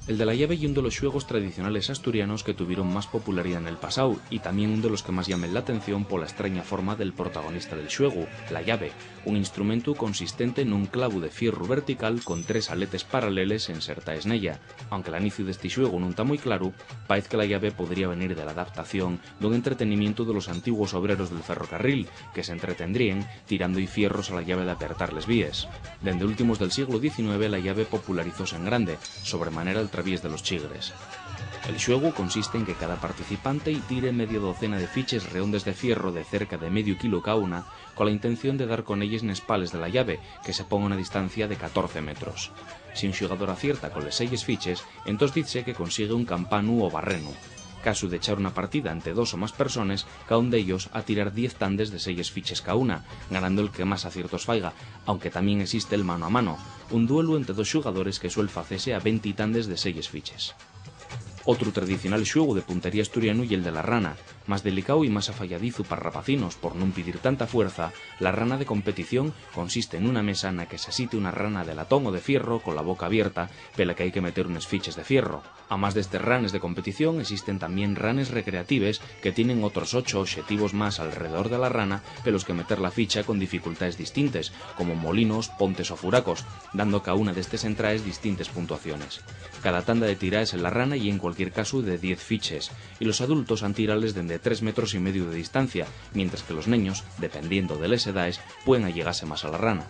El de la llave y uno de los xuegos tradicionales asturianos que tuvieron más popularidad en el pasado y también uno de los que más llamen la atención por la extraña forma del protagonista del xuego, la llave, un instrumento consistente en un clavo de fierro vertical con 3 aletes paraleles insertaes nella. Aunque el inicio de este xuego non está muy claro, parece que la llave podría venir de la adaptación de un entretenimiento de los antiguos obreros del ferrocarril, que se entretendrían tirando y fierros a la llave de apertar les vías. Dende últimos del siglo XIX la llave popularizóse en grande, sobremanera al través de los chigres. El xuego consiste en que cada participante tire media docena de fiches redondes de fierro de cerca de medio kilo cada una, con la intención de dar con ellas nes pales de la llave, que se ponga a una distancia de 14 metros. Si un xugador acierta con les 6 fiches, entonces dice que consigue un campanu o barreno. Caso de echar una partida ante 2 o más personas, cada un de ellos a tirar 10 tandes de 6 fiches cada una, ganando el que más aciertos faiga, aunque también existe el mano a mano, un duelo entre 2 xugadores que suele facese a 20 tandes de 6 fiches. Otro tradicional xuego de puntería asturiano y el de la rana, más delicado y más afalladizo para rapacinos por no pedir tanta fuerza. La rana de competición consiste en una mesa en la que se asite una rana de latón o de fierro con la boca abierta, pela que hay que meter unas fiches de fierro. A más de estos ranes de competición existen también ranes recreatives que tienen otros 8 objetivos más alrededor de la rana, pelos que meter la ficha con dificultades distintas, como molinos, pontes o furacos, dando cada una de estas entradas distintas puntuaciones. Cada tanda de tiraes en la rana y en cualquier caso de 10 fiches, y los adultos han tirales de 3,5 metros de distancia, mientras que los niños, dependiendo de las edades, pueden allegarse más a la rana.